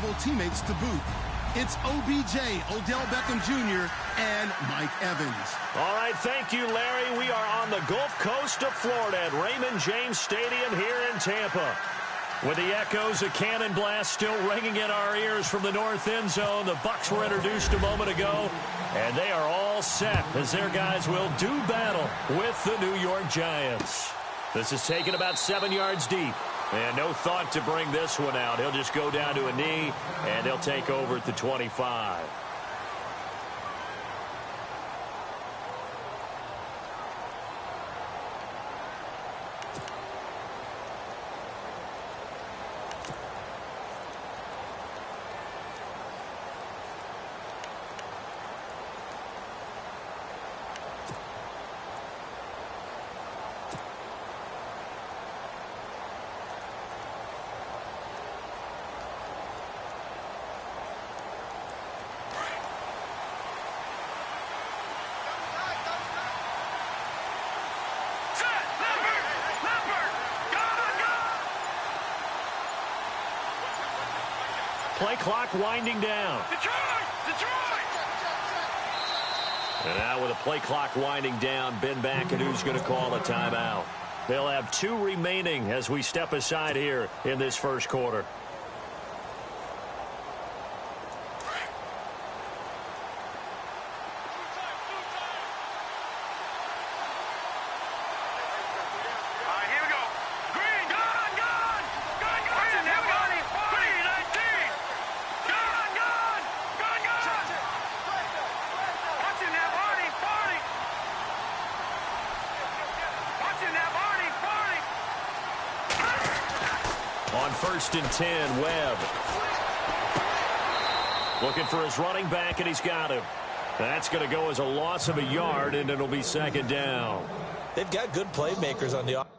Bowl teammates to boot. It's OBJ, Odell Beckham Jr., and Mike Evans. All right, thank you, Larry. We are on the Gulf Coast of Florida at Raymond James Stadium here in Tampa. With the echoes of cannon blast still ringing in our ears from the north end zone, the Bucs were introduced a moment ago, and they are all set as their guys will do battle with the New York Giants. This is taken about 7 yards deep, and no thought to bring this one out. He'll just go down to a knee, and they'll take over at the 25. Play clock winding down. Detroit! And now with the play clock winding down, Ben McAdoo's going to call a timeout. They'll have 2 remaining as we step aside here in this first quarter. On 1st and 10, Webb. Looking for his running back, and he's got him. That's going to go as a loss of a yard, and it'll be 2nd down. They've got good playmakers on the offense.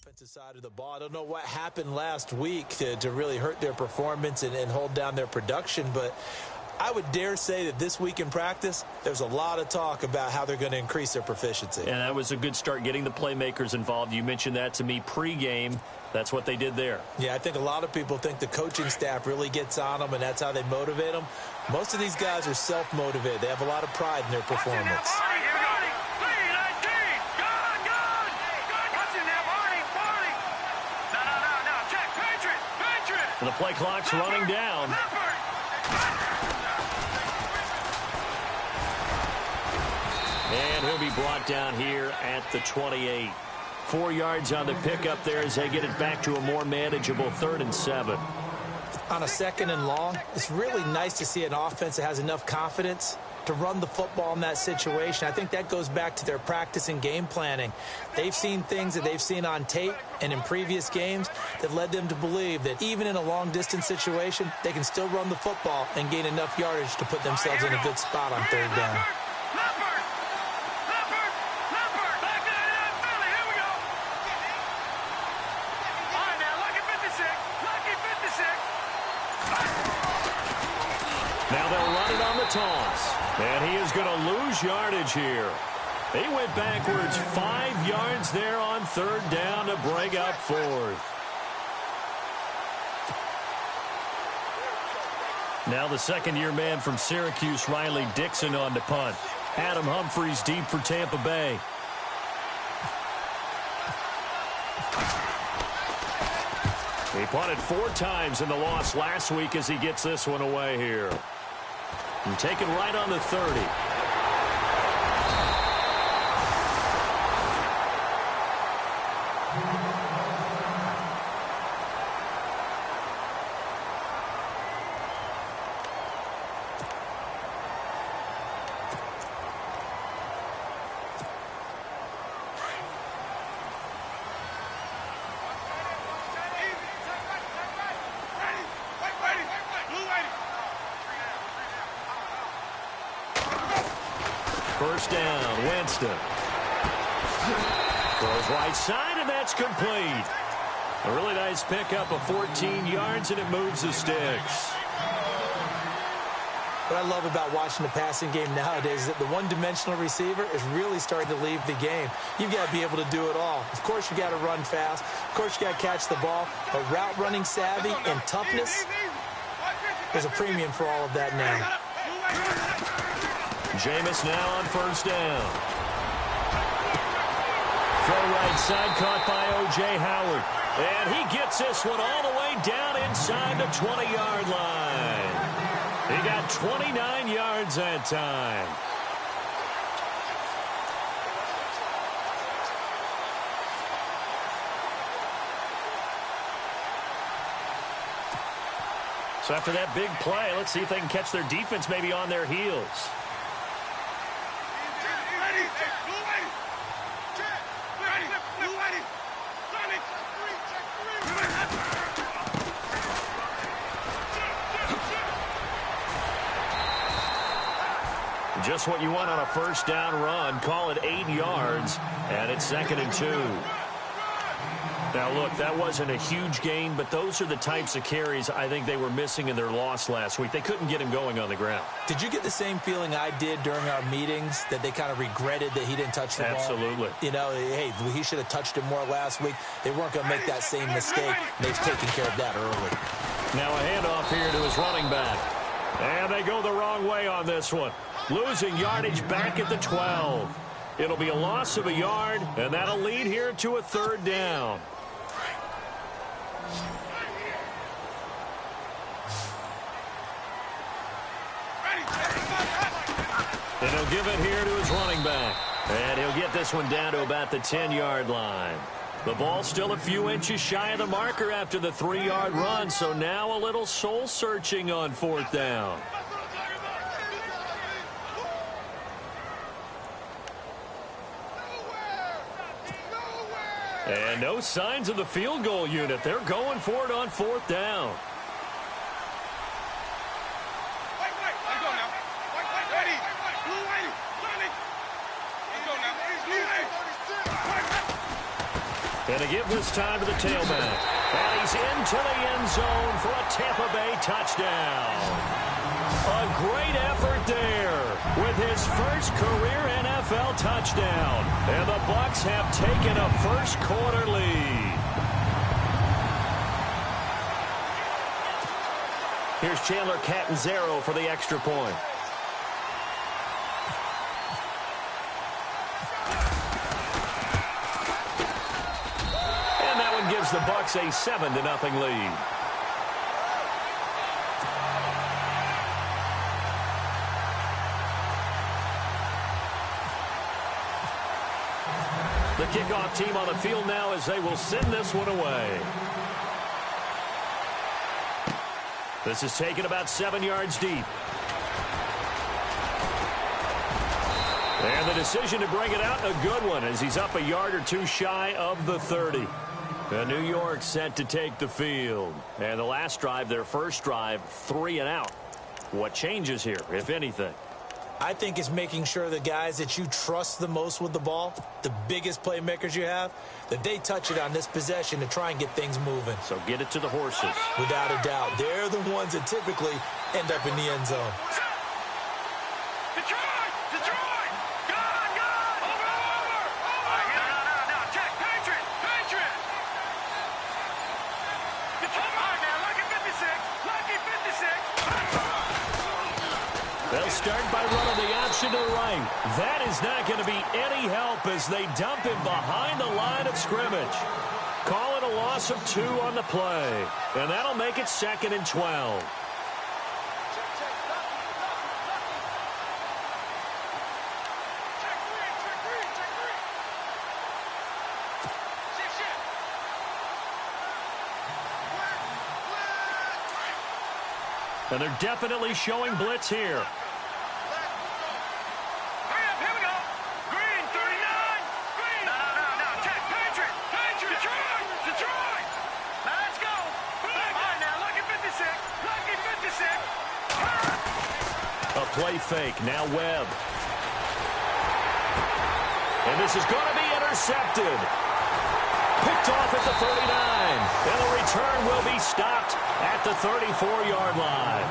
Offensive side of the ball. I don't know what happened last week to really hurt their performance and hold down their production, but I would dare say that this week in practice, there's a lot of talk about how they're going to increase their proficiency. And that was a good start, getting the playmakers involved. You mentioned that to me pregame. That's what they did there. Yeah, I think a lot of people think the coaching staff really gets on them, and that's how they motivate them. Most of these guys are self-motivated. They have a lot of pride in their performance. The play clock's running down. And he'll be brought down here at the 28. 4 yards on the pickup there as they get it back to a more manageable 3rd and 7. On a 2nd and long, it's really nice to see an offense that has enough confidence to run the football in that situation. I think that goes back to their practice and game planning. They've seen things that they've seen on tape and in previous games that led them to believe that even in a long-distance situation, they can still run the football and gain enough yardage to put themselves in a good spot on 3rd down. Now they'll run it on the toss. And he is going to lose yardage here. They went backwards 5 yards there on 3rd down to bring up 4th. Now the second-year man from Syracuse, Riley Dixon, on to punt. Adam Humphries deep for Tampa Bay. He punted 4 times in the loss last week as he gets this one away here. And taken right on the 30. First down, Winston. Goes right side, and that's complete. A really nice pickup of 14 yards, and it moves the sticks. What I love about watching the passing game nowadays is that the one-dimensional receiver is really starting to leave the game. You've got to be able to do it all. Of course, you got to run fast. Of course, you got to catch the ball. But route running savvy and toughness, there's a premium for all of that now. Jameis now on first down. Throw right side, caught by O.J. Howard. And he gets this one all the way down inside the 20-yard line. He got 29 yards that time. So after that big play, let's see if they can catch their defense maybe on their heels. Just what you want on a first down run. Call it 8 yards, and it's 2nd and 2. Now, look, that wasn't a huge gain, but those are the types of carries I think they were missing in their loss last week. They couldn't get him going on the ground. Did you get the same feeling I did during our meetings, that they kind of regretted that he didn't touch the ball? Absolutely. You know, hey, he should have touched it more last week. They weren't going to make that same mistake. They've taken care of that early. Now a handoff here to his running back. And they go the wrong way on this one. Losing yardage back at the 12. It'll be a loss of a yard, and that'll lead here to a 3rd down. And he'll give it here to his running back. And he'll get this one down to about the 10-yard line. The ball still a few inches shy of the marker after the 3-yard run, so now a little soul-searching on 4th down. And no signs of the field goal unit. They're going for it on 4th down. And to give this time to the tailback. And he's into the end zone for a Tampa Bay touchdown. A great effort there with his first career NFL touchdown. And the Bucs have taken a first-quarter lead. Here's Chandler Catanzaro for the extra point. Gives the Bucs a 7-0 lead. The kickoff team on the field now as they will send this one away. This is taken about 7 yards deep. And the decision to bring it out, a good one, as he's up a yard or two shy of the 30. New York set to take the field. And the last drive, their first drive, 3 and out. What changes here, if anything? I think it's making sure the guys that you trust the most with the ball, the biggest playmakers you have, that they touch it on this possession to try and get things moving. So get it to the horses. Without a doubt. They're the ones that typically end up in the end zone. They'll start by running the option to the right. That is not going to be any help as they dump him behind the line of scrimmage. Call it a loss of 2 on the play. And that'll make it 2nd and 12. And they're definitely showing blitz here. A play fake. Now Webb. And this is going to be intercepted. Picked off at the 39. And the return will be stopped at the 34-yard line.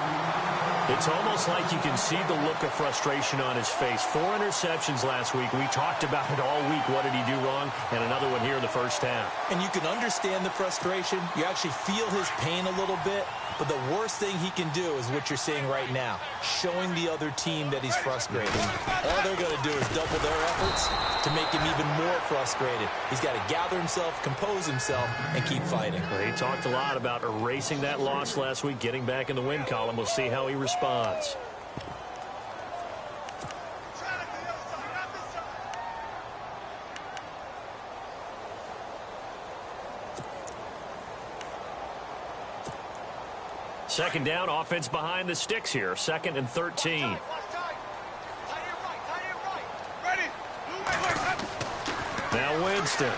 It's almost like you can see the look of frustration on his face. 4 interceptions last week. We talked about it all week. What did he do wrong? And another one here in the first half. And you can understand the frustration. You actually feel his pain a little bit. But the worst thing he can do is what you're seeing right now, showing the other team that he's frustrated. All they're going to do is double their efforts to make him even more frustrated. He's got to gather himself, compose himself, and keep fighting. Well, he talked a lot about erasing that loss last week, getting back in the win column. We'll see how he responds. Second down, offense behind the sticks here. 2nd and 13. Now Winston.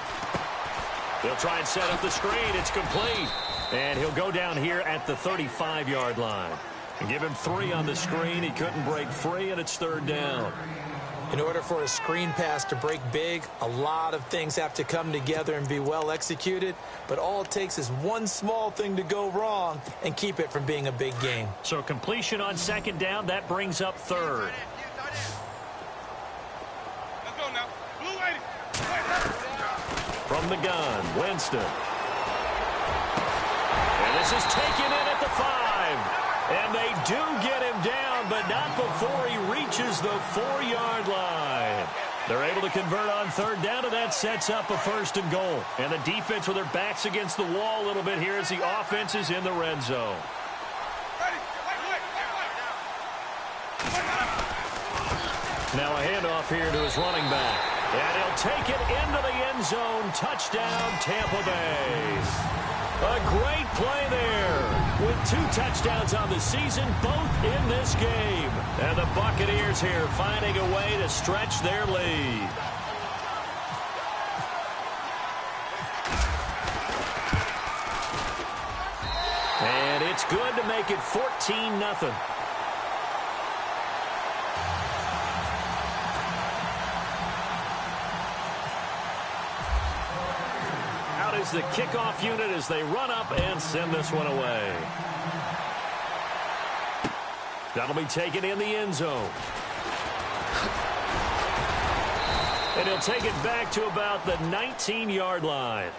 They'll try and set up the screen. It's complete. And he'll go down here at the 35-yard line. And give him 3 on the screen. He couldn't break free, and it's 3rd down. In order for a screen pass to break big, a lot of things have to come together and be well executed. But all it takes is one small thing to go wrong and keep it from being a big game. So completion on 2nd down, that brings up 3rd. Let's go now. Blue lady. From the gun, Winston. And this is taken in at the 5. And they do get him down, but not before he reaches the 4-yard line. They're able to convert on 3rd down, and that sets up a 1st and goal. And the defense with their backs against the wall a little bit here as the offense is in the red zone. Now a handoff here to his running back. And he'll take it into the end zone. Touchdown, Tampa Bay. A great play there with 2 touchdowns on the season, both in this game. And the Buccaneers here finding a way to stretch their lead. And it's good to make it 14-0. Is the kickoff unit as they run up and send this one away. That'll be taken in the end zone. And he'll take it back to about the 19-yard line.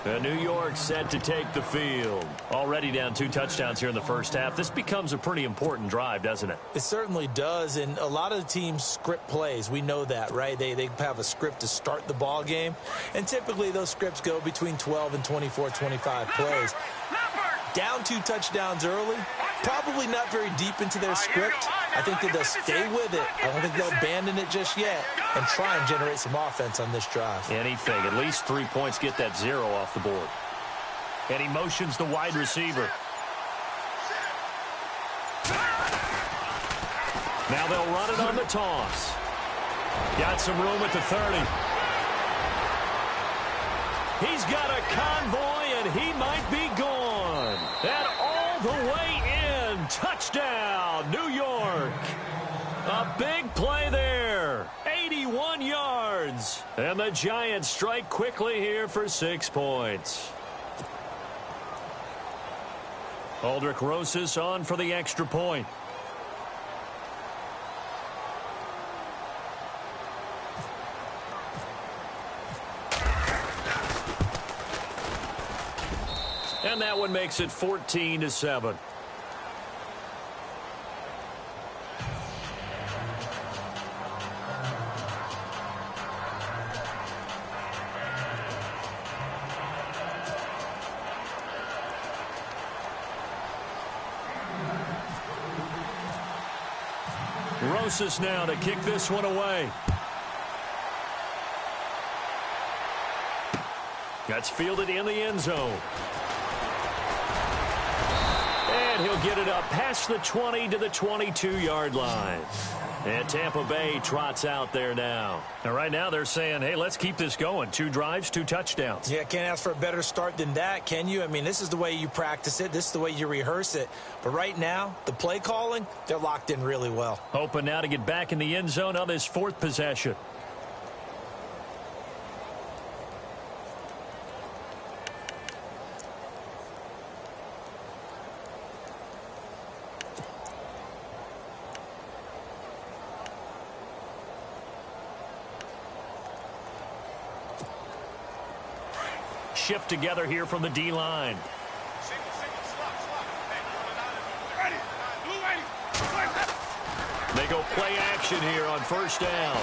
And New York set to take the field. Already down 2 touchdowns here in the first half. This becomes a pretty important drive, doesn't it? It certainly does, and a lot of the teams script plays. We know that, right? They have a script to start the ball game, and typically those scripts go between 12 and 24, 25 plays. Down 2 touchdowns early, probably not very deep into their script. I think that they'll stay with it. I don't think they'll abandon it just yet and try and generate some offense on this drive. Anything. At least 3 points, get that 0 off the board. And he motions the wide receiver. Now they'll run it on the toss. Got some room at the 30. He's got a convoy, and he might be gone. And all the way in. Touchdown, New York. A big play there. 81 yards. And the Giants strike quickly here for 6 points. Aldrich Rosas on for the extra point. And that one makes it 14-7. Rosas now to kick this one away. That's fielded in the end zone. And he'll get it up past the 20 to the 22-yard line. And Tampa Bay trots out there now. And right now they're saying, hey, let's keep this going. 2 drives, 2 touchdowns. Yeah, can't ask for a better start than that, can you? I mean, this is the way you practice it. This is the way you rehearse it. But right now, the play calling, they're locked in really well. Hoping now to get back in the end zone on this 4th possession. Shift together here from the D-line. They go play action here on first down.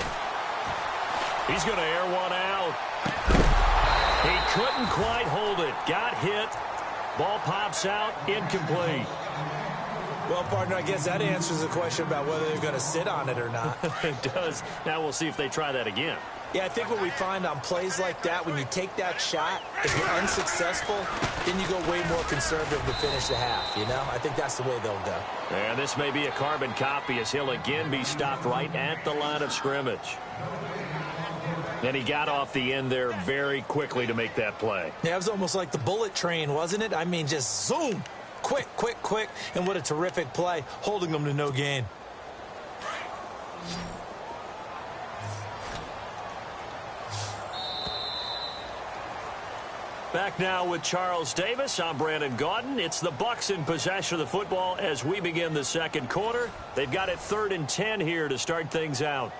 He's going to air one out. He couldn't quite hold it. Got hit. Ball pops out. Incomplete. Well, partner, I guess that answers the question about whether they're going to sit on it or not. It does. Now we'll see if they try that again. Yeah, I think what we find on plays like that, when you take that shot, if you're unsuccessful, then you go way more conservative to finish the half, you know? I think that's the way they'll go. And this may be a carbon copy as he'll again be stopped right at the line of scrimmage. And he got off the end there very quickly to make that play. Yeah, it was almost like the bullet train, wasn't it? I mean, just zoom. Quick, quick, quick. And what a terrific play, holding them to no gain. Back now with Charles Davis. I'm Brandon Gaudin. It's the Bucs in possession of the football as we begin the second quarter. They've got it 3rd and 10 here to start things out.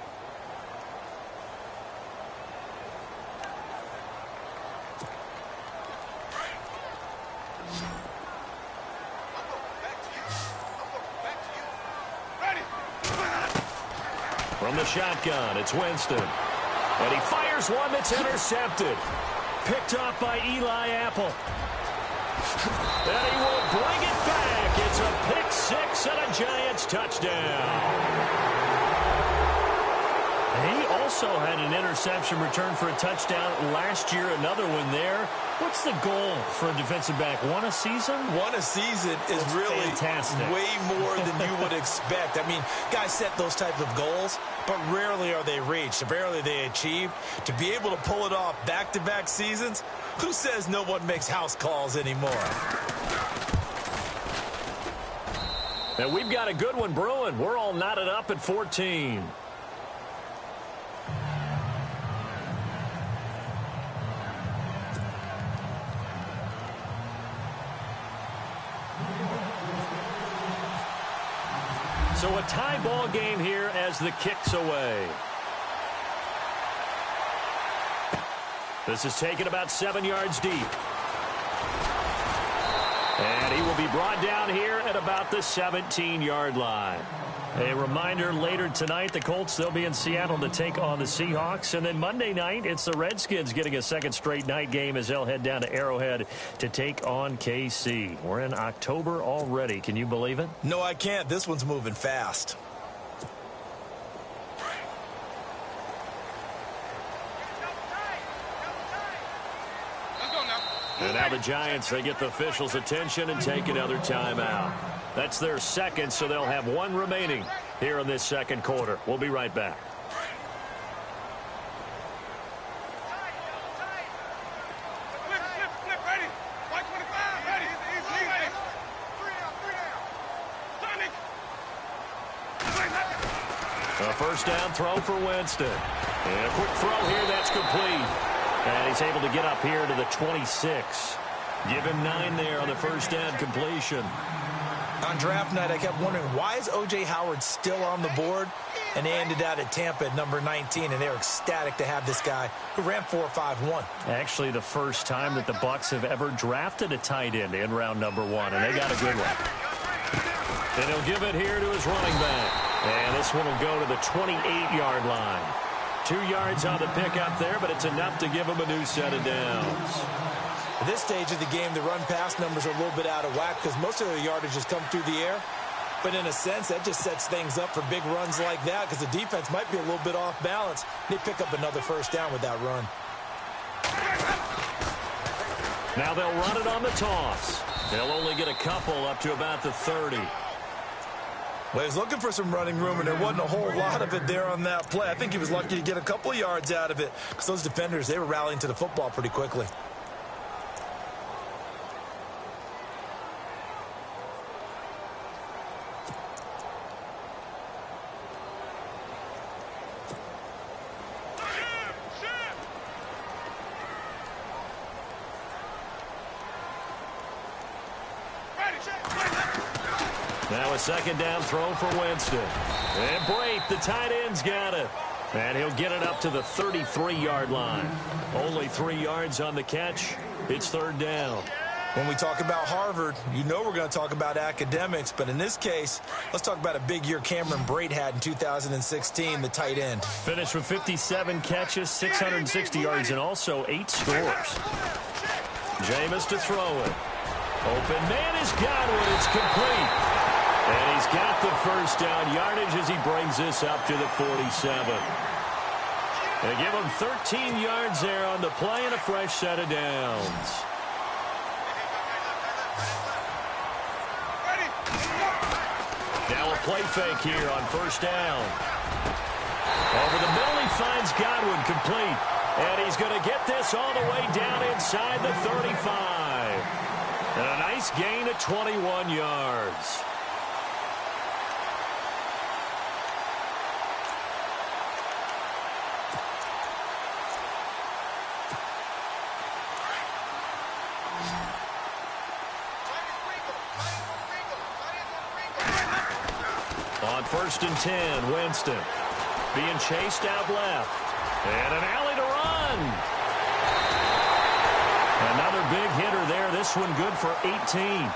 From the shotgun, it's Winston. And he fires one that's intercepted. Picked off by Eli Apple. And he will bring it back. It's a pick 6 and a Giants touchdown. He also had an interception return for a touchdown last year, another one there. What's the goal for a defensive back? One a season? One a season is really fantastic. Way more than you would expect. I mean, guys set those type of goals, but rarely are they reached. Rarely they achieved. To be able to pull it off back-to-back seasons, who says no one makes house calls anymore? And we've got a good one brewing. We're all knotted up at 14. So a tie ball game here as the kick's away. This is taken about 7 yards deep. And he will be brought down here at about the 17-yard line. A reminder, later tonight, the Colts, they'll be in Seattle to take on the Seahawks. And then Monday night, it's the Redskins getting a second straight night game as they'll head down to Arrowhead to take on KC. We're in October already. Can you believe it? No, I can't. This one's moving fast. And now the Giants, they get the officials' attention and take another timeout. That's their second, so they'll have one remaining here in this second quarter. We'll be right back. A first down throw for Winston. And a quick throw here that's complete. And he's able to get up here to the 26. Give him 9 there on the first down completion. On draft night, I kept wondering, why is O.J. Howard still on the board? And they ended out at Tampa at number 19, and they're ecstatic to have this guy who ran 4.51. Actually, the first time that the Bucs have ever drafted a tight end in round number 1, and they got a good one. And he'll give it here to his running back. And this one will go to the 28-yard line. 2 yards on the pickup there, but it's enough to give him a new set of downs. At this stage of the game, the run-pass numbers are a little bit out of whack because most of their yardage has come through the air. But in a sense, that just sets things up for big runs like that because the defense might be a little bit off balance. They pick up another first down with that run. Now they'll run it on the toss. They'll only get a couple up to about the 30. Well, he was looking for some running room, and there wasn't a whole lot of it there on that play. I think he was lucky to get a couple of yards out of it because those defenders, they were rallying to the football pretty quickly. Now a second down throw for Winston. And Brate, the tight end's got it. And he'll get it up to the 33-yard line. Only 3 yards on the catch. It's third down. When we talk about Harvard, you know we're going to talk about academics. But in this case, let's talk about a big year Cameron Brate had in 2016, the tight end. Finished with 57 catches, 660 yards, and also 8 scores. Jameis to throw it. Open man is Godwin. It's complete. And he's got the first down yardage as he brings this up to the 47. They give him 13 yards there on the play and a fresh set of downs. Now a play fake here on first down. Over the middle, he finds Godwin complete. And he's going to get this all the way down inside the 35. And a nice gain of 21 yards. On first and 10, Winston being chased out left. And an alley to run. Another big hitter there. This one good for 18.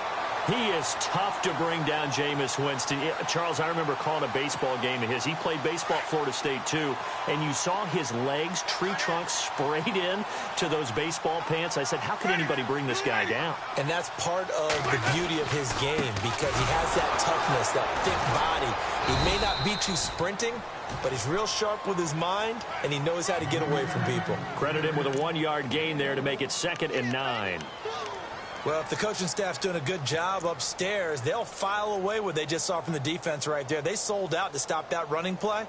He is tough to bring down, Jameis Winston. Charles, I remember calling a baseball game of his. He played baseball at Florida State, too. And you saw his legs, tree trunks sprayed in to those baseball pants. I said, how could anybody bring this guy down? And that's part of the beauty of his game because he has that toughness, that thick body. He may not be too sprinting, but he's real sharp with his mind, and he knows how to get away from people. Credit him with a 1-yard gain there to make it 2nd and 9. Well, if the coaching staff's doing a good job upstairs, they'll file away what they just saw from the defense right there. They sold out to stop that running play.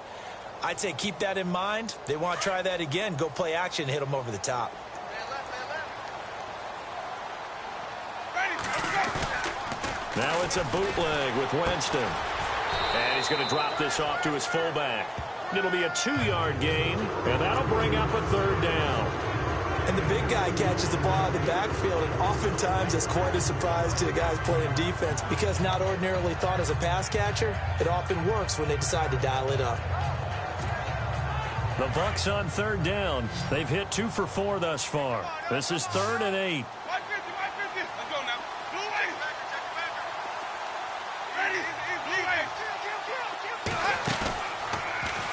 I'd say keep that in mind. They want to try that again. Go play action, hit them over the top. Now it's a bootleg with Winston. And he's going to drop this off to his fullback. It'll be a 2-yard gain, and that'll bring up a third down. And the big guy catches the ball out of the backfield, and oftentimes it's quite a surprise to the guys playing defense because not ordinarily thought as a pass catcher, it often works when they decide to dial it up. The Bucs on third down. They've hit 2 for 4 thus far. This is 3rd and 8. Let's go now. Blue wave. Ready? Blue wave.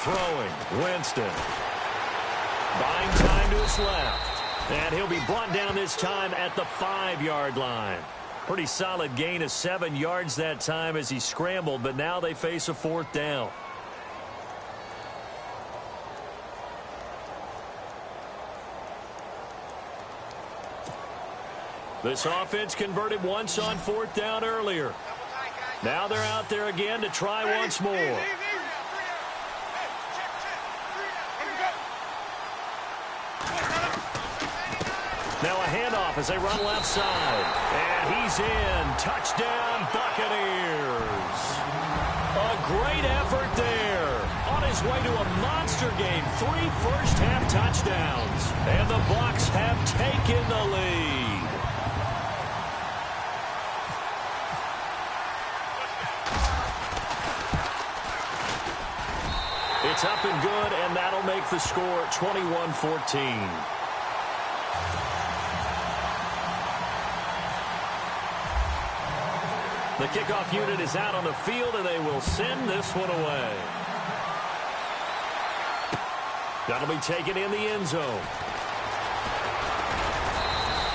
Throwing, Winston. Buying time to his left. And he'll be brought down this time at the 5-yard line. Pretty solid gain of 7 yards that time as he scrambled, but now they face a 4th down. This offense converted once on 4th down earlier. Now they're out there again to try once more. Now a handoff as they run left side. And he's in. Touchdown, Buccaneers. A great effort there on his way to a monster game. 3 first-half touchdowns. And the Bucs have taken the lead. It's up and good, and that'll make the score 21-14. The kickoff unit is out on the field, and they will send this one away. That'll be taken in the end zone.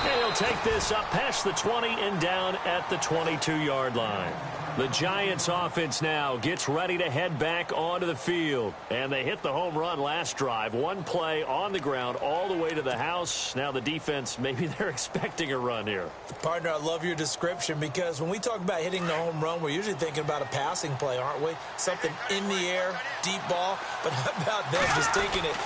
And he'll take this up past the 20 and down at the 22-yard line. The Giants offense now gets ready to head back onto the field. And they hit the home run last drive. One play on the ground all the way to the house. Now the defense, maybe they're expecting a run here. Partner, I love your description because when we talk about hitting the home run, we're usually thinking about a passing play, aren't we? Something in the air, deep ball. But how about them just taking it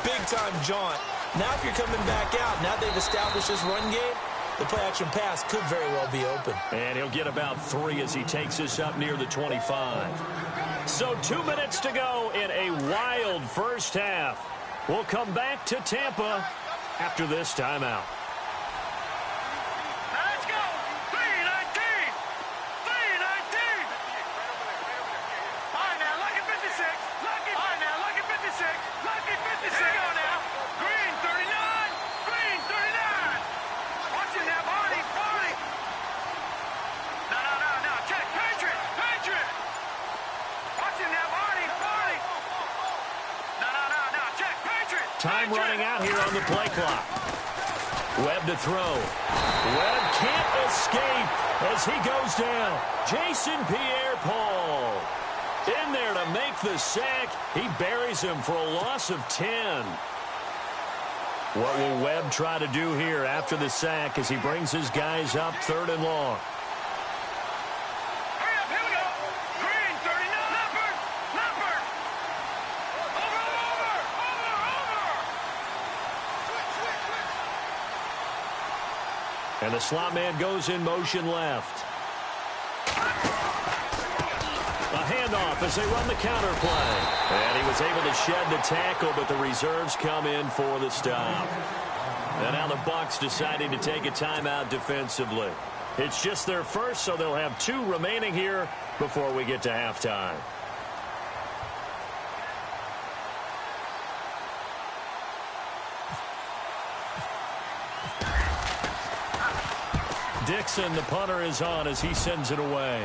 big-time jaunt? Now if you're coming back out, now they've established this run game, the play-action pass could very well be open. And he'll get about 3 as he takes this up near the 25. So 2 minutes to go in a wild first half. We'll come back to Tampa after this timeout. Let's go! 319! 319! All right, now, lucky 56. Lucky. All right, now, lucky 56. Lucky 56. Here we go now. Green 39. Green 39. Watching that body. Body. No. Check. Patriot. Patriot. Watching that body. Body. No. Check. Patriot. Time running out here on the play clock. Webb to throw. Webb can't escape as he goes down. Jason Pierre-Paul in there to make the sack. He buries him for a loss of 10. What will Webb try to do here after the sack as he brings his guys up 3rd and long? Hurry up, here we go. Green 39. Leopard. Leopard. Over. And the slot man goes in motion left. A handoff as they run the counter play. And he was able to shed the tackle, but the reserves come in for the stop. And now the Bucs deciding to take a timeout defensively. It's just their first, so they'll have 2 remaining here before we get to halftime. Dixon, the punter, is on as he sends it away.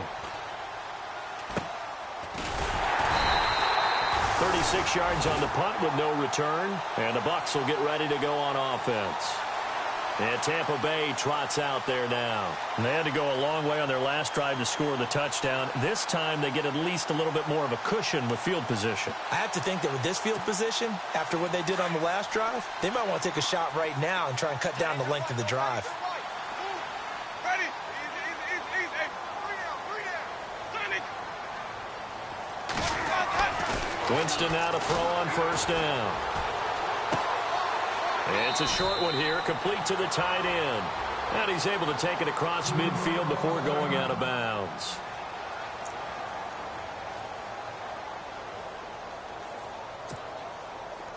36 yards on the punt with no return. And the Bucs will get ready to go on offense. And Tampa Bay trots out there now. And they had to go a long way on their last drive to score the touchdown. This time they get at least a little bit more of a cushion with field position. I have to think that with this field position, after what they did on the last drive, they might want to take a shot right now and try and cut down the length of the drive. Ready? Easy. Three down. Winston now to throw on 1st down. It's a short one here, complete to the tight end. And he's able to take it across midfield before going out of bounds.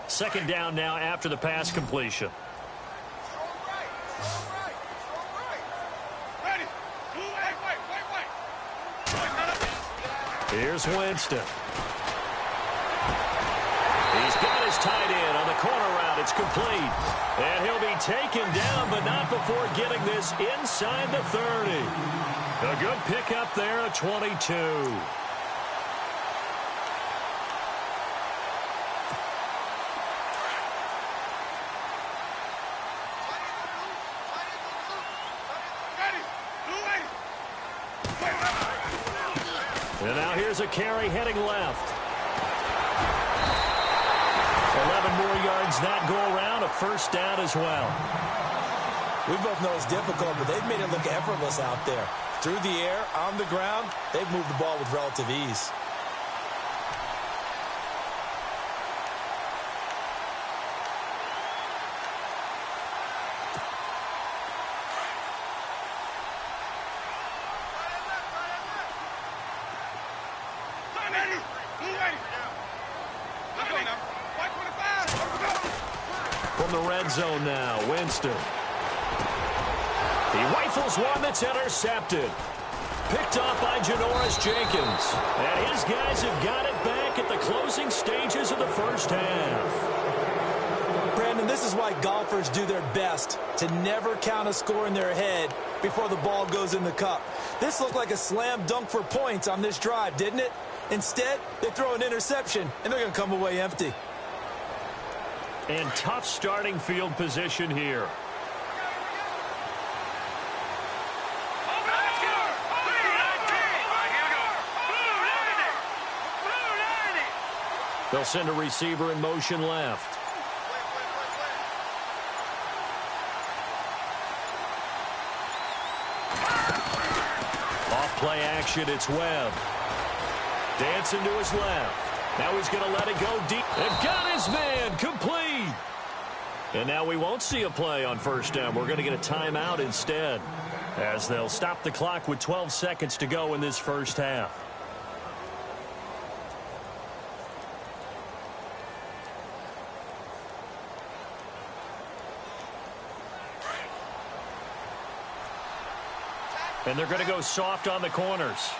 Second down now after the pass completion. Ready? Wait. Here's Winston. He's got his tight end on the corner route. It's complete. And he'll be taken down, but not before getting this inside the 30. A good pickup there at 22. And now here's a carry heading left. 11 more yards that go around, a 1st down as well. We both know it's difficult, but they've made it look effortless out there. Through the air, on the ground, they've moved the ball with relative ease. the red zone now. Winston. He rifles one that's intercepted. Picked off by Janoris Jenkins. And his guys have got it back at the closing stages of the first half. Brandon, this is why golfers do their best to never count a score in their head before the ball goes in the cup. This looked like a slam dunk for points on this drive, didn't it? Instead, they throw an interception, and they're going to come away empty. And tough starting field position here. They'll send a receiver in motion left. Off play action, it's Webb. Dancing to his left. Now he's going to let it go deep. And got his man complete. And now we won't see a play on first down. We're going to get a timeout instead, as they'll stop the clock with 12 seconds to go in this first half. And they're going to go soft on the corners.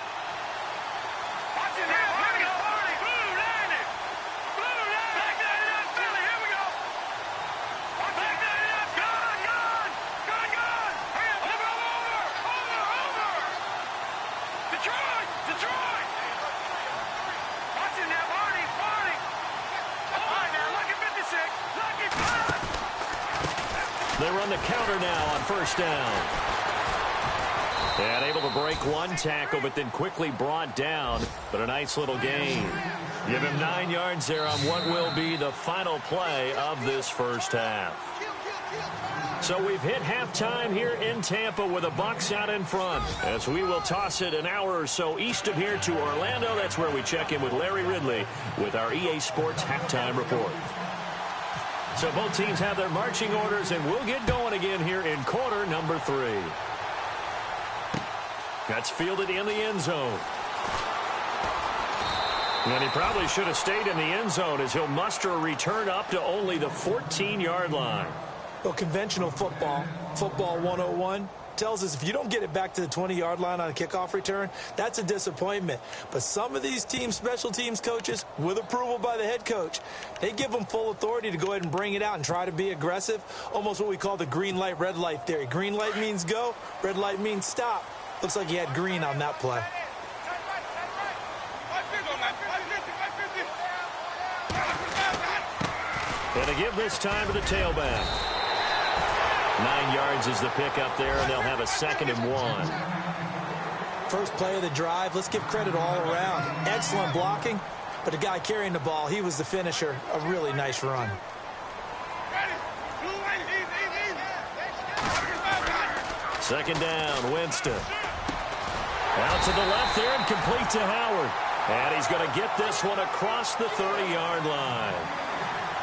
They run the counter now on first down. And able to break one tackle, but then quickly brought down. But a nice little gain. Give him 9 yards there on what will be the final play of this first half. So we've hit halftime here in Tampa with the Bucs out in front, as we will toss it an hour or so east of here to Orlando. That's where we check in with Larry Ridley with our EA Sports halftime report. So both teams have their marching orders, and we'll get going again here in quarter number 3. That's fielded in the end zone. And he probably should have stayed in the end zone, as he'll muster a return up to only the 14-yard line. Well, conventional football 101, tells us if you don't get it back to the 20-yard line on a kickoff return, that's a disappointment. But some of these teams, special teams coaches, with approval by the head coach, they give them full authority to go ahead and bring it out and try to be aggressive, almost what we call the green light, red light theory. Green light means go, red light means stop. Looks like he had green on that play. And to give this time to the tailback. 9 yards is the pickup there, and they'll have a 2nd and 1. First play of the drive. Let's give credit all around. Excellent blocking, but the guy carrying the ball, he was the finisher. A really nice run. Second down, Winston. Out to the left there and complete to Howard. And he's going to get this one across the 30-yard line.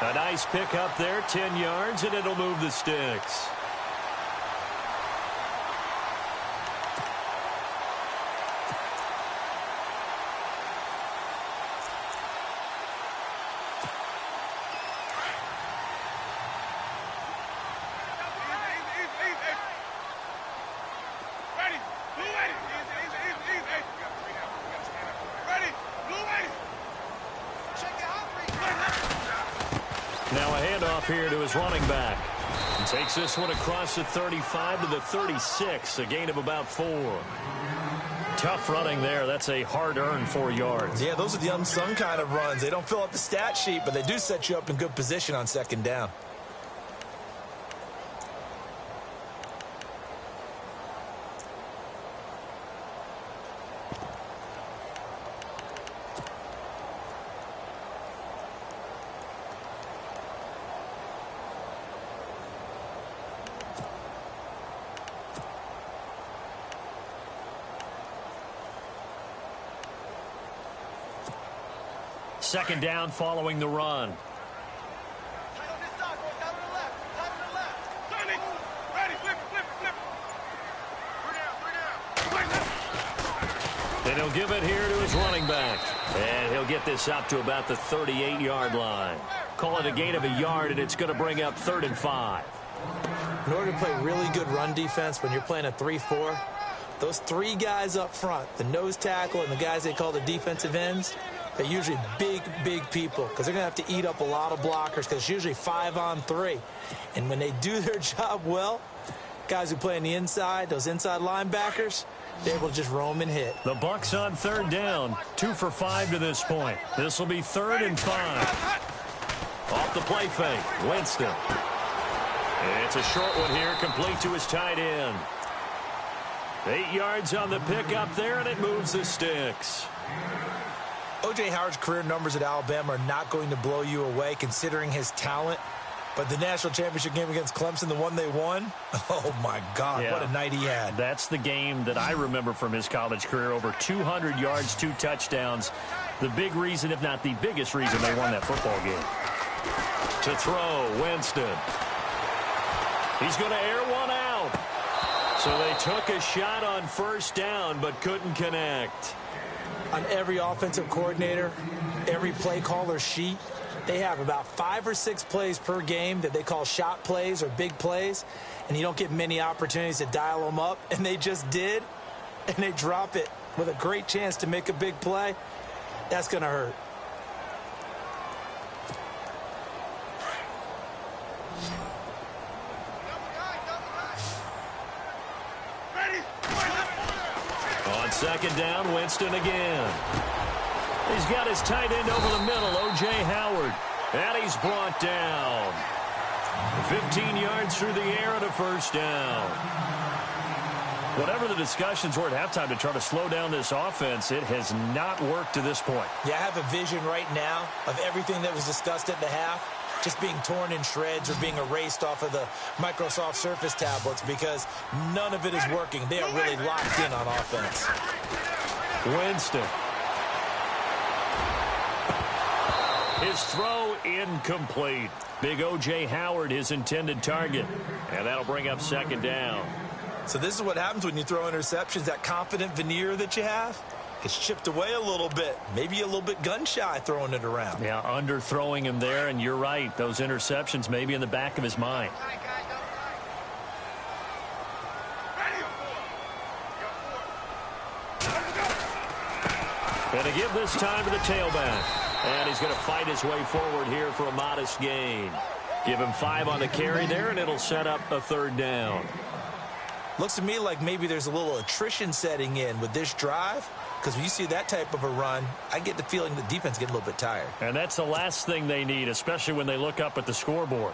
A nice pickup there, 10 yards, and it'll move the sticks. Now a handoff here to his running back. And takes this one across the 35 to the 36, a gain of about 4. Tough running there. That's a hard-earned 4 yards. Yeah, those are the unsung kind of runs. They don't fill up the stat sheet, but they do set you up in good position on second down. Second down following the run. And he'll give it here to his running back. And he'll get this up to about the 38-yard line. call it a gain of a yard, and it's going to bring up 3rd and 5. In order to play really good run defense when you're playing a 3-4, those 3 guys up front, the nose tackle and the guys they call the defensive ends, they're usually big, big people because they're going to have to eat up a lot of blockers because it's usually 5-on-3. And when they do their job well, guys who play on the inside, those inside linebackers, they're able to just roam and hit. The Bucs on 3rd down, 2 for 5 to this point. This will be 3rd and 5. Off the play fake, Winston. It's a short one here, complete to his tight end. 8 yards on the pickup there, and it moves the sticks. O.J. Howard's career numbers at Alabama are not going to blow you away considering his talent. But the national championship game against Clemson, the one they won, oh, my God, yeah, what a night he had. That's the game that I remember from his college career. Over 200 yards, 2 touchdowns. The big reason, if not the biggest reason, they won that football game. To throw, Winston. He's going to air one out. So they took a shot on 1st down, but couldn't connect. On every offensive coordinator, every play caller sheet, they have about 5 or 6 plays per game that they call shot plays or big plays, and you don't get many opportunities to dial them up, and they just did, and they drop it with a great chance to make a big play. That's going to hurt. On 2nd down, Winston again. He's got his tight end over the middle, O.J. Howard. And he's brought down. 15 yards through the air and a 1st down. Whatever the discussions were at halftime to try to slow down this offense, it has not worked to this point. Yeah, I have a vision right now of everything that was discussed at the half just being torn in shreds or being erased off of the Microsoft Surface tablets because none of it is working. They are really locked in on offense. Winston. His throw incomplete. Big O.J. Howard, his intended target. And that'll bring up 2nd down. So this is what happens when you throw interceptions. That confident veneer that you have, it's chipped away a little bit. Maybe a little bit gun-shy throwing it around. Yeah, underthrowing him there, and you're right. Those interceptions may be in the back of his mind. And to give this time to the tailback. And he's going to fight his way forward here for a modest gain. Give him 5 on the carry there, and it'll set up a 3rd down. Looks to me like maybe there's a little attrition setting in with this drive, because when you see that type of a run, I get the feeling the defense getting a little bit tired. And that's the last thing they need, especially when they look up at the scoreboard.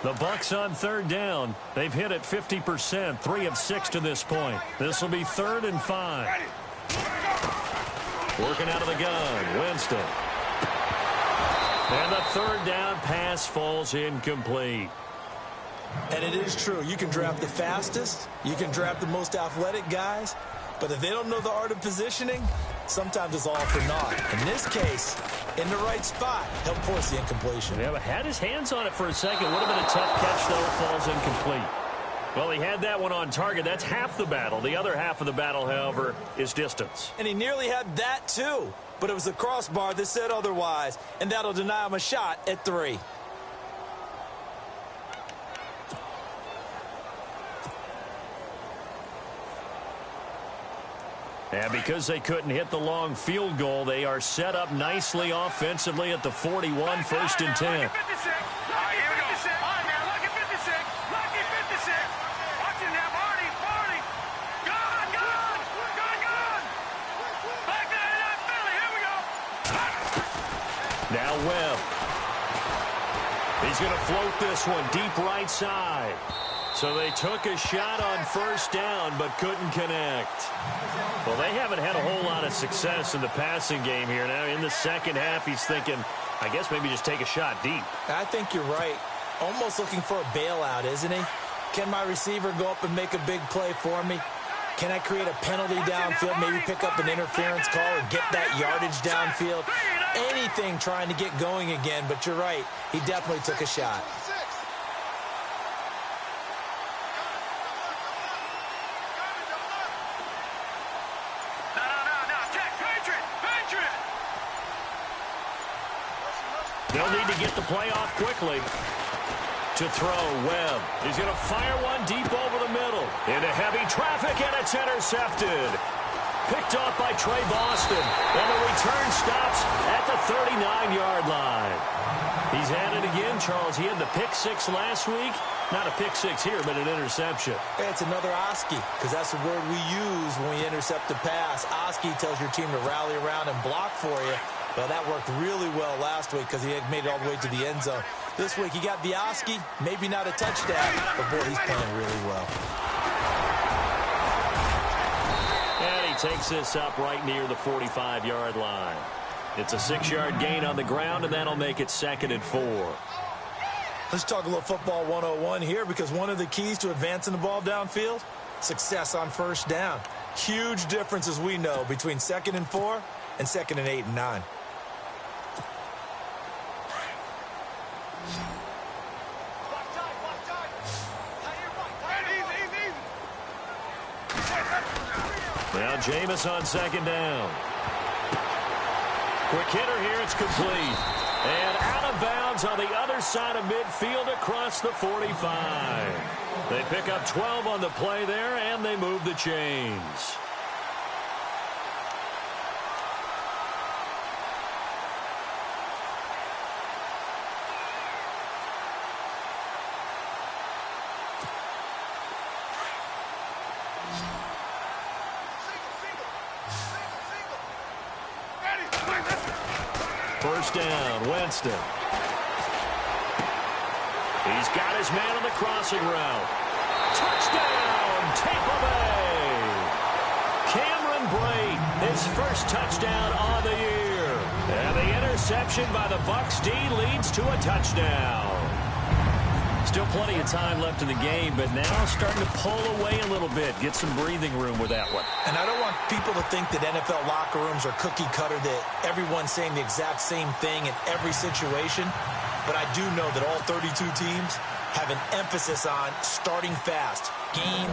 The Bucs on 3rd down. They've hit it 50%, 3 of 6 to this point. This will be 3rd and 5. Working out of the gun, Winston. And the 3rd down pass falls incomplete. And it is true. You can draft the fastest. You can draft the most athletic guys. But if they don't know the art of positioning, sometimes it's all for naught. In this case, in the right spot, help force the incompletion. Yeah, but had his hands on it for a second. Would have been a tough catch, though. Falls incomplete. Well, he had that one on target. That's half the battle. The other half of the battle, however, is distance. And he nearly had that, too. But it was the crossbar that said otherwise. And that'll deny him a shot at 3. And because they couldn't hit the long field goal, they are set up nicely offensively at the 41, 1st and 10. Now Webb. He's going to float this one deep right side. So they took a shot on 1st down but couldn't connect. Well, they haven't had a whole lot of success in the passing game here. Now in the second half, he's thinking, I guess maybe just take a shot deep. I think you're right. Almost looking for a bailout, isn't he? Can my receiver go up and make a big play for me? Can I create a penalty downfield, maybe pick up an interference call or get that yardage downfield? Anything trying to get going again, but you're right. He definitely took a shot. need to get the play off quickly. To throw, Webb. He's going to fire one deep over the middle. Into heavy traffic, and it's intercepted. Picked off by Trey Boston. And the return stops at the 39-yard line. He's had it again, Charles. He had the pick six last week. Not a pick six here, but an interception. Hey, it's another Oski, because that's the word we use when we intercept the pass. Oski tells your team to rally around and block for you. Well, that worked really well last week because he had made it all the way to the end zone. This week, he got the Oski, maybe not a touchdown, but, boy, he's playing really well. And he takes this up right near the 45-yard line. It's a 6-yard gain on the ground, and that'll make it 2nd and 4. Let's talk a little football 101 here, because one of the keys to advancing the ball downfield, success on first down. Huge difference, as we know, between 2nd and 4 and 2nd and 8 and 9. Now Jameis on 2nd down. Quick hitter here, it's complete. And out of bounds on the other side of midfield across the 45. They pick up 12 on the play there, and they move the chains. First down, Winston. He's got his man on the crossing route. Touchdown, Tampa Bay! Cameron Brate, his first touchdown on the year. And the interception by the Bucs D leads to a touchdown. Still plenty of time left in the game, but now starting to pull away a little bit. Get some breathing room with that one. And I don't want people to think that NFL locker rooms are cookie cutter, that everyone's saying the exact same thing in every situation. But I do know that all 32 teams have an emphasis on starting fast. Game,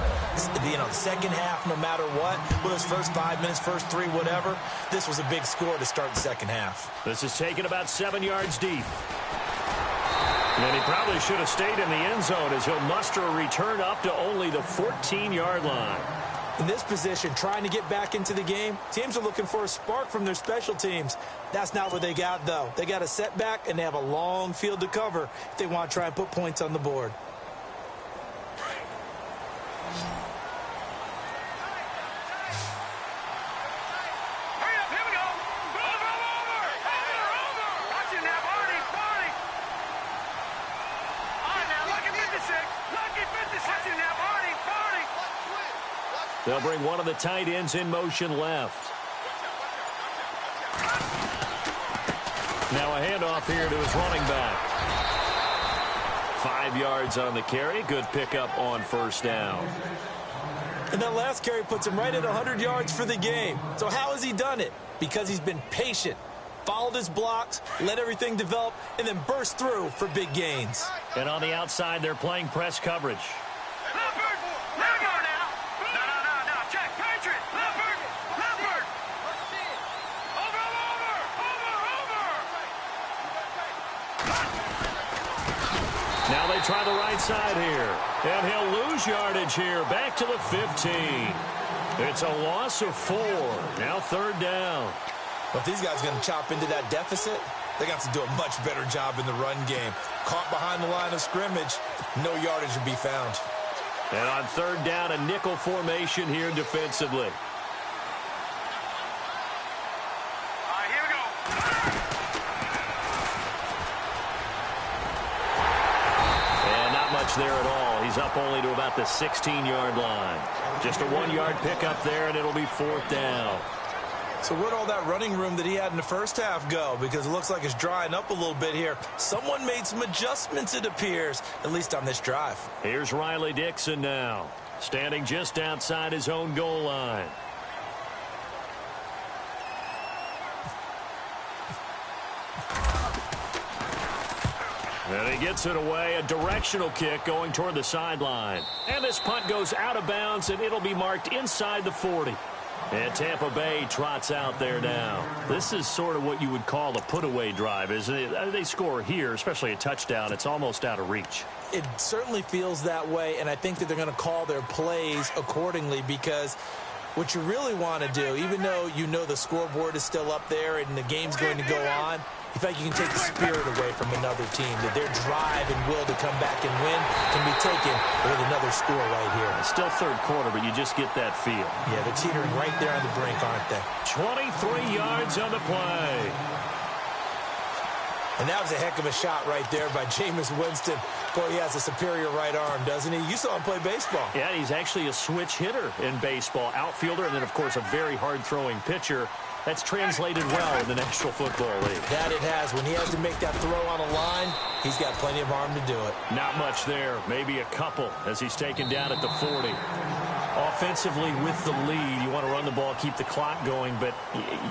the second half, no matter what. Whether it's first 5 minutes, first 3, whatever. This was a big score to start the second half. This is taken about 7 yards deep. And he probably should have stayed in the end zone as he'll muster a return up to only the 14-yard line. In this position, trying to get back into the game, teams are looking for a spark from their special teams. That's not what they got, though. They got a setback, and they have a long field to cover if they want to try and put points on the board. They'll bring one of the tight ends in motion left. Now a handoff here to his running back. 5 yards on the carry. Good pickup on first down. And that last carry puts him right at 100 yards for the game. So how has he done it? Because he's been patient, followed his blocks, let everything develop, and then burst through for big gains. And on the outside, they're playing press coverage. Now they try the right side here. And he'll lose yardage here. Back to the 15. It's a loss of 4. Now 3rd down. Well, if these guys are going to chop into that deficit, they're going to have to do a much better job in the run game. Caught behind the line of scrimmage, no yardage to be found. And on 3rd down, a nickel formation here defensively. There at all. He's up only to about the 16-yard line. Just a 1-yard pickup there, and it'll be 4th down. So where'd all that running room that he had in the first half go? Because it looks like it's drying up a little bit here. Someone made some adjustments, it appears, at least on this drive. Here's Riley Dixon now, standing just outside his own goal line. And he gets it away, a directional kick going toward the sideline. And this punt goes out of bounds, and it'll be marked inside the 40. And Tampa Bay trots out there now. This is sort of what you would call a put-away drive, isn't it? They score here, especially a touchdown. It's almost out of reach. It certainly feels that way, and I think that they're going to call their plays accordingly, because what you really want to do, even though you know the scoreboard is still up there and the game's going to go on, you feel like you can take the spirit away from another team, that their drive and will to come back and win can be taken with another score right here. It's still third quarter, but you just get that feel. Yeah, they're teetering right there on the brink, aren't they? 23 yards on the play. And that was a heck of a shot right there by Jameis Winston. Boy, he has a superior right arm, doesn't he? You saw him play baseball. Yeah, he's actually a switch hitter in baseball. Outfielder, and then, of course, a very hard-throwing pitcher. That's translated well in the National Football League. That it has. When he has to make that throw on a line, he's got plenty of arm to do it. Not much there. Maybe a couple as he's taken down at the 40. Offensively with the lead, you want to run the ball, keep the clock going, but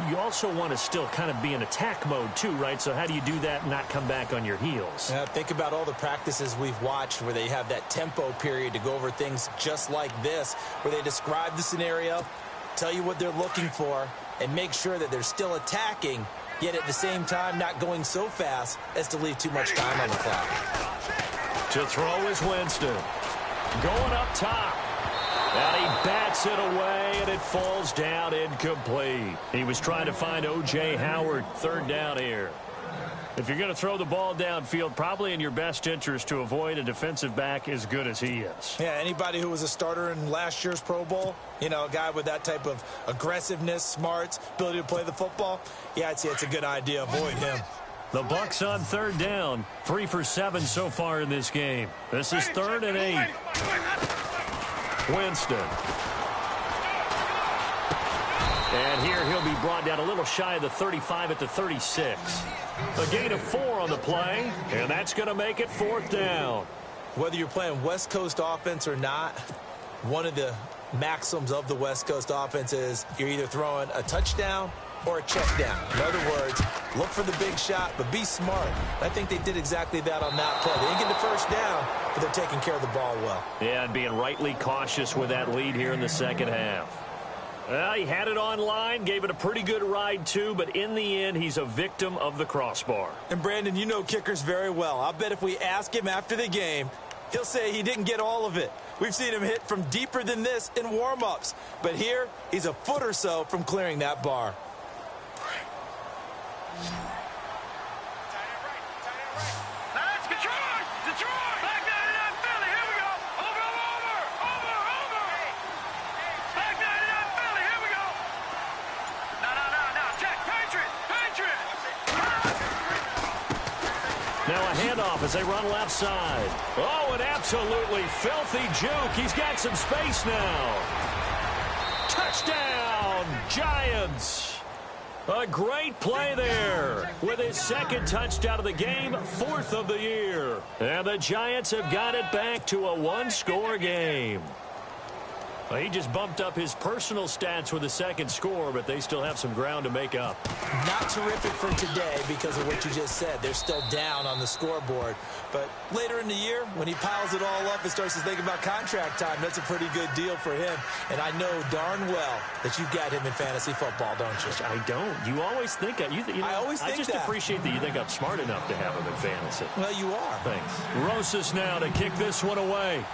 you also want to still kind of be in attack mode too, right? So how do you do that and not come back on your heels? Think about all the practices we've watched where they have that tempo period to go over things just like this, where they describe the scenario, tell you what they're looking for, and make sure that they're still attacking, yet at the same time not going so fast as to leave too much time on the clock. To throw is Winston. Going up top. And he bats it away, and it falls down incomplete. He was trying to find O.J. Howard, third down here. If you're going to throw the ball downfield, probably in your best interest to avoid a defensive back as good as he is. Yeah, anybody who was a starter in last year's Pro Bowl, you know, a guy with that type of aggressiveness, smarts, ability to play the football, yeah, I'd say it's a good idea. Avoid him. The Bucs on third down, 3 for 7 so far in this game. This is 3rd and 8. Winston. And here he'll be brought down a little shy of the 35 at the 36. A gain of 4 on the play, and that's going to make it 4th down. Whether you're playing West Coast offense or not, one of the maxims of the West Coast offense is you're either throwing a touchdown or a check down. In other words, look for the big shot, but be smart. I think they did exactly that on that play. They didn't get the first down, but they're taking care of the ball well. Yeah, and being rightly cautious with that lead here in the second half. Well, he had it online, gave it a pretty good ride too, but in the end, he's a victim of the crossbar. And Brandon, you know kickers very well. I'll bet if we ask him after the game, he'll say he didn't get all of it. We've seen him hit from deeper than this in warm-ups, but here, he's a foot or so from clearing that bar. That's Detroit! Detroit! Back down in Philly. Here we go. Over. Back down in Philly. Here we go. No. Check. Patriot. Now a handoff as they run left side. Oh, an absolutely filthy juke. He's got some space now. Touchdown, Giants. A great play there with his second touchdown of the game, 4th of the year. And the Giants have got it back to a one-score game. Well, he just bumped up his personal stats with a second score, but they still have some ground to make up. Not terrific for today because of what you just said. They're still down on the scoreboard. But later in the year, when he piles it all up and starts to think about contract time, that's a pretty good deal for him. And I know darn well that you've got him in fantasy football, don't you? I don't. You always think that. I always think I just appreciate that you think I'm smart enough to have him in fantasy. Well, you are. Thanks. Rosas now to kick this one away.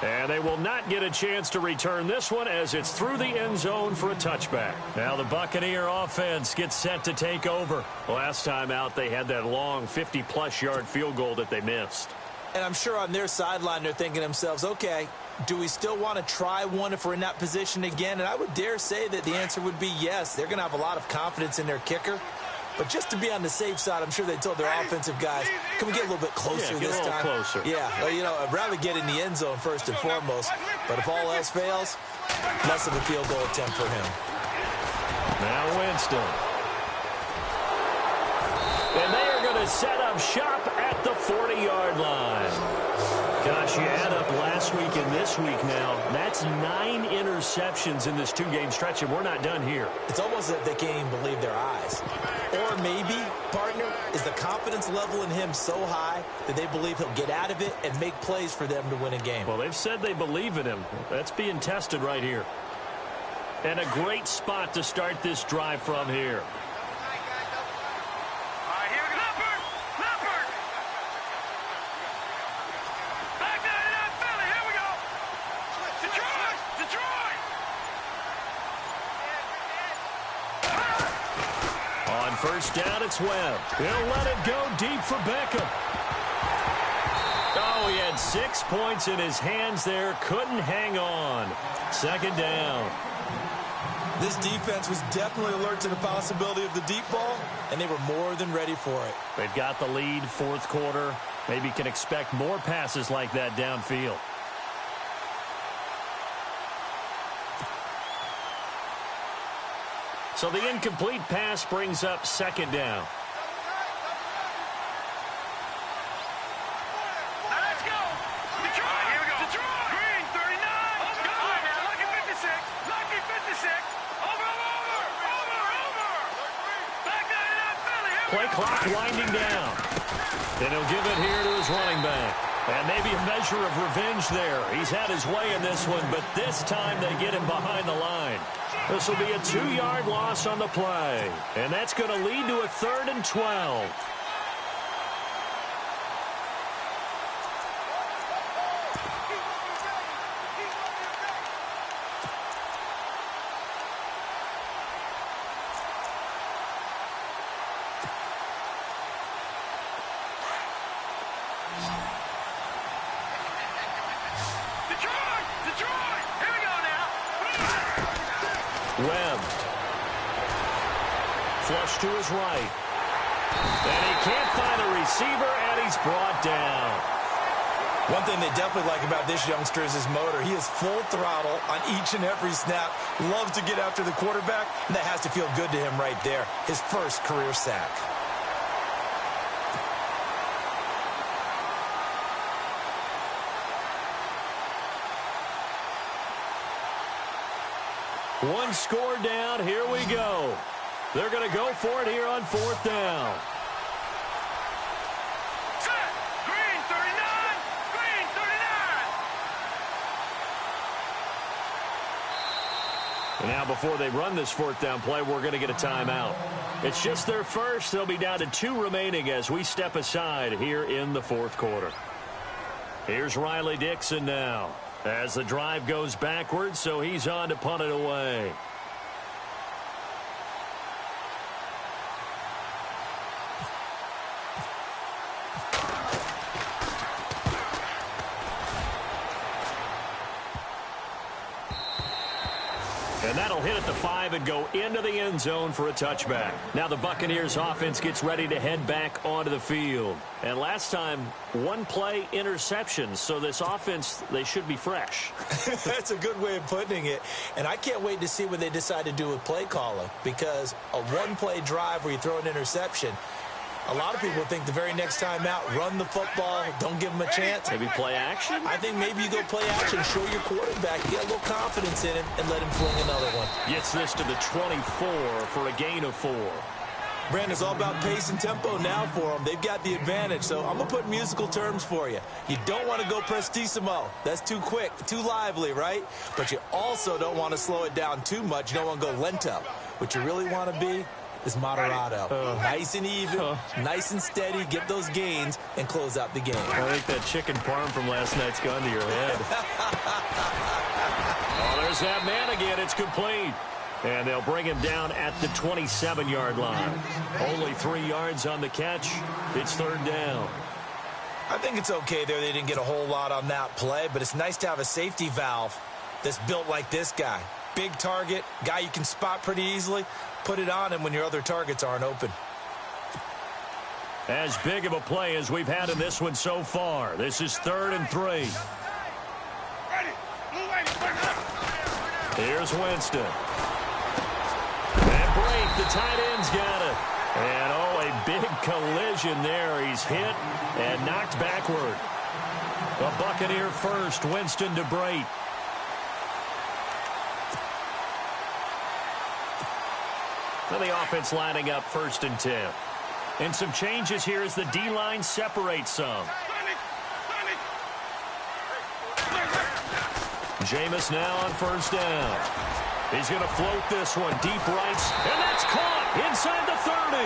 And they will not get a chance to return this one as it's through the end zone for a touchback. Now the Buccaneer offense gets set to take over. Last time out, they had that long 50-plus yard field goal that they missed. And I'm sure on their sideline they're thinking to themselves, okay, do we still want to try one if we're in that position again? And I would dare say that the answer would be yes. They're going to have a lot of confidence in their kicker. But just to be on the safe side, I'm sure they told their offensive guys, can we get a little bit closer this time? Closer. Yeah, well, you know, I'd rather get in the end zone first and foremost. But if all else fails, less of a field goal attempt for him. Now Winston. And they are going to set up shop at the 40-yard line. Gosh, you add up last week and this week now. That's 9 interceptions in this 2-game stretch, and we're not done here. It's almost as if they can't even believe their eyes. Or maybe, partner, is is the confidence level in him so high that they believe he'll get out of it and make plays for them to win a game. Well, they've said they believe in him. That's being tested right here. And a great spot to start this drive from here. First down, it's Webb. He'll let it go deep for Beckham. Oh, he had 6 points in his hands there. Couldn't hang on. Second down. This defense was definitely alert to the possibility of the deep ball, and they were more than ready for it. They've got the lead, fourth quarter. Maybe can expect more passes like that downfield. So the incomplete pass brings up second down. Now let's go. Detroit. Here we go. Detroit. Green, 39. Let's go. All right, now, lucky 56. Lucky 56. Over. Back 99, Philly. Here Play clock winding down. Then he'll give it here to his running back. And maybe a measure of revenge there. He's had his way in this one, but this time they get him behind the line. This will be a 2-yard loss on the play. And that's going to lead to a 3rd and 12. Detroit. Here we go now. Webb. Flush to his right. And he can't find a receiver, and he's brought down. One thing they definitely like about this youngster is his motor. He is full throttle on each and every snap. Loves to get after the quarterback, and that has to feel good to him right there. His first career sack. One score down. Here we go. They're going to go for it here on 4th down. Set. Green, 39. Green, 39. And now before they run this 4th down play, we're going to get a timeout. It's just their first. They'll be down to 2 remaining as we step aside here in the 4th quarter. Here's Riley Dixon now as the drive goes backwards, so he's on to punt it away. And that'll hit at the 5 and go into the end zone for a touchback. Now the Buccaneers offense gets ready to head back onto the field. And last time, 1 play interception. So this offense, they should be fresh. That's a good way of putting it. And I can't wait to see what they decide to do with play calling. Because a 1-play drive where you throw an interception, a lot of people think the very next time out, run the football, don't give them a chance. Maybe play action? I think maybe you go play action, show your quarterback, get a little confidence in him, and let him fling another one. Gets this to the 24 for a gain of 4. Brandon, it's all about pace and tempo now for them. They've got the advantage, so I'm going to put musical terms for you. You don't want to go prestissimo. That's too quick, too lively, right? But you also don't want to slow it down too much. You don't want to go lento. What you really want to be is moderato. Nice and even, nice and steady, get those gains, and close out the game. I think that chicken parm from last night's gone to your head. Oh, there's that man again. It's complete. And they'll bring him down at the 27-yard line. Only 3 yards on the catch. It's 3rd down. I think it's okay there. They didn't get a whole lot on that play, but it's nice to have a safety valve that's built like this guy. Big target, guy you can spot pretty easily. Put it on him when your other targets aren't open. As big of a play as we've had in this one so far. This is 3rd and 3. Here's Winston. And Brake, the tight end's got it. And, oh, a big collision there. He's hit and knocked backward. The Buccaneer first, Winston to Brake. Now the offense lining up 1st and 10. And some changes here as the D-line separates some. Jameis now on first down. He's going to float this one deep right, and that's caught inside the 30.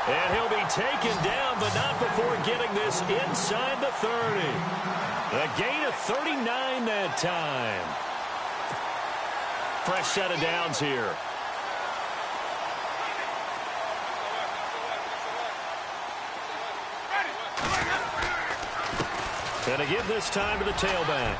And he'll be taken down, but not before getting this inside the 30. A gain of 39 that time. Fresh set of downs here. And to give this time to the tailback.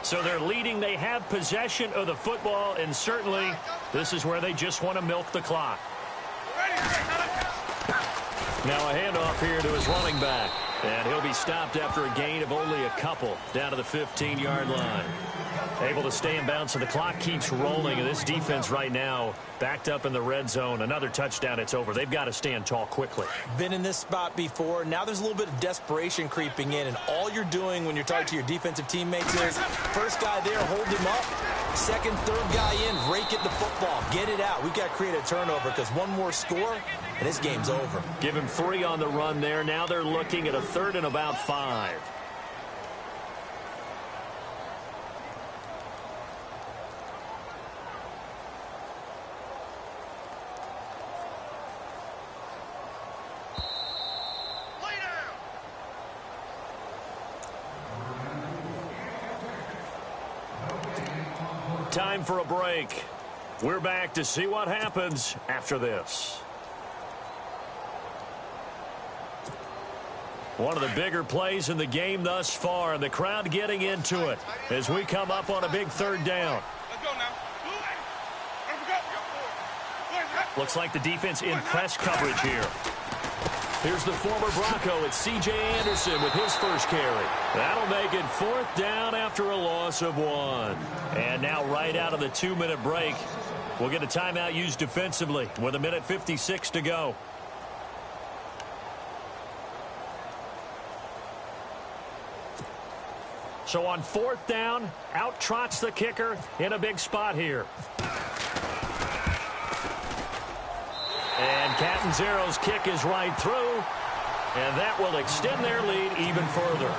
So they're leading. They have possession of the football, and certainly this is where they just want to milk the clock. Now a handoff here to his running back. And he'll be stopped after a gain of only a couple down to the 15-yard line. Able to stay in bounds, so the clock keeps rolling. And this defense right now backed up in the red zone. Another touchdown, it's over. They've got to stand tall quickly. Been in this spot before. Now there's a little bit of desperation creeping in. And all you're doing when you're talking to your defensive teammates is first guy there, hold him up. Second, third guy in, rake at the football. Get it out. We've got to create a turnover because one more score, and this game's over. Give him 3 on the run there. Now they're looking at a 3rd and about 5. Time for a break. We're back to see what happens after this. One of the bigger plays in the game thus far, and the crowd getting into it as we come up on a big 3rd down. Let's go now. Looks like the defense in press coverage here. Here's the former Bronco. It's C.J. Anderson with his first carry. That'll make it 4th down after a loss of 1. And now right out of the 2-minute break, we'll get a timeout used defensively with 1:56 to go. So on 4th down, out trots the kicker in a big spot here. And Catanzaro's kick is right through, and that will extend their lead even further.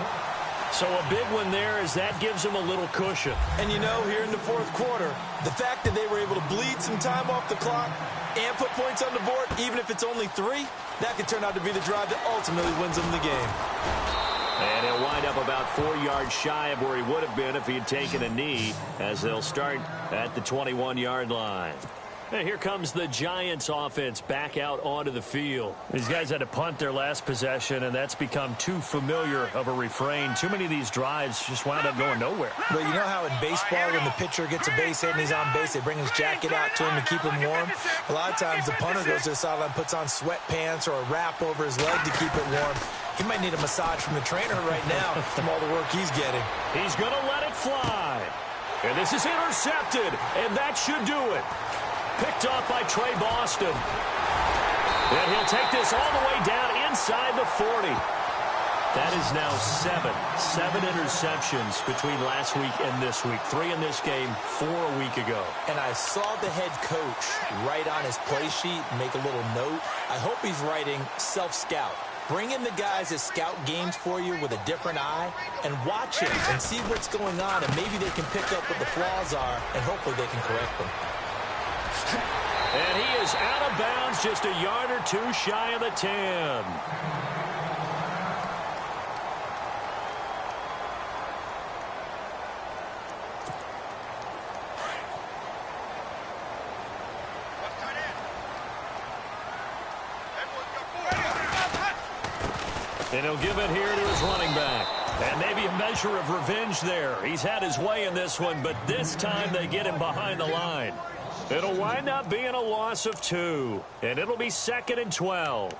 So a big one there as that gives them a little cushion. And you know, here in the 4th quarter, the fact that they were able to bleed some time off the clock and put points on the board, even if it's only 3, that could turn out to be the drive that ultimately wins them the game. And he'll wind up about 4 yards shy of where he would have been if he had taken a knee, as they'll start at the 21-yard line. And here comes the Giants offense back out onto the field. These guys had to punt their last possession, and that's become too familiar of a refrain. Too many of these drives just wound up going nowhere. But you know how in baseball, when the pitcher gets a base hit and he's on base, they bring his jacket out to him to keep him warm? A lot of times the punter goes to the sideline, puts on sweatpants or a wrap over his leg to keep it warm. He might need a massage from the trainer right now from all the work he's getting. He's going to let it fly. And this is intercepted, and that should do it. Picked off by Trey Boston. And he'll take this all the way down inside the 40. That is now 7 interceptions between last week and this week. 3 in this game, 4 a week ago. And I saw the head coach write on his play sheet, make a little note. I hope he's writing self-scout. Bring in the guys that scout games for you with a different eye and watch it and see what's going on, and maybe they can pick up what the flaws are, and hopefully they can correct them. And he is out of bounds, just a yard or 2 shy of the 10. And he'll give it here to his running back. And maybe a measure of revenge there. He's had his way in this one, but this time they get him behind the line. It'll wind up being a loss of 2. And it'll be 2nd and 12.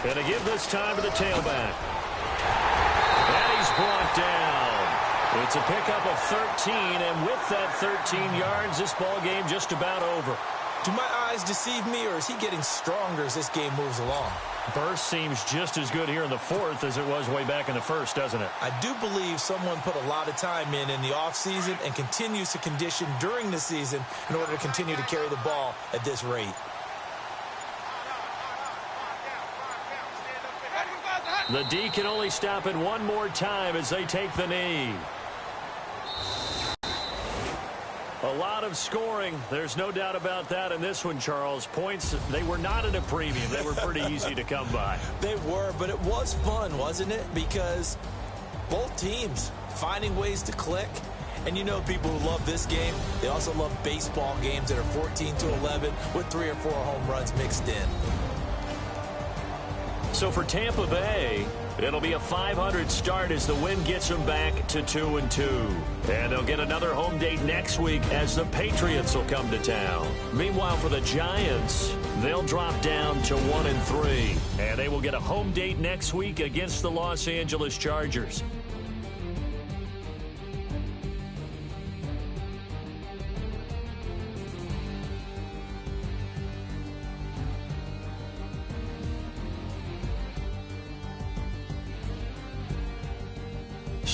And to give this time to the tailback. And he's brought down. It's a pickup of 13, and with that 13 yards, this ball game just about over. Do my eyes deceive me, or is he getting stronger as this game moves along? Burst seems just as good here in the fourth as it was way back in the first, doesn't it? I do believe someone put a lot of time in the offseason and continues to condition during the season in order to continue to carry the ball at this rate. The D can only stop it one more time as they take the knee. A lot of scoring. There's no doubt about that in this one, Charles. Points, they were not at a premium. They were pretty easy to come by. They were, but it was fun, wasn't it? Because both teams finding ways to click. And you know, people who love this game, they also love baseball games that are 14-11 with 3 or 4 home runs mixed in. So for Tampa Bay, it'll be a .500 start as the win gets them back to 2-2. And they'll get another home date next week as the Patriots will come to town. Meanwhile, for the Giants, they'll drop down to 1-3. And they will get a home date next week against the Los Angeles Chargers.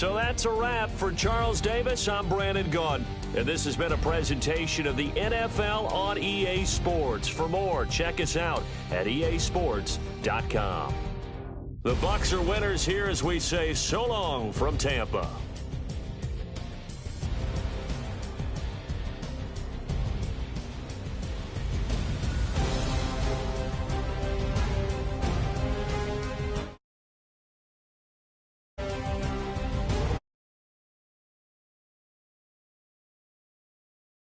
So that's a wrap. For Charles Davis, I'm Brandon Gunn. And this has been a presentation of the NFL on EA Sports. For more, check us out at easports.com. The Bucs are winners here as we say so long from Tampa.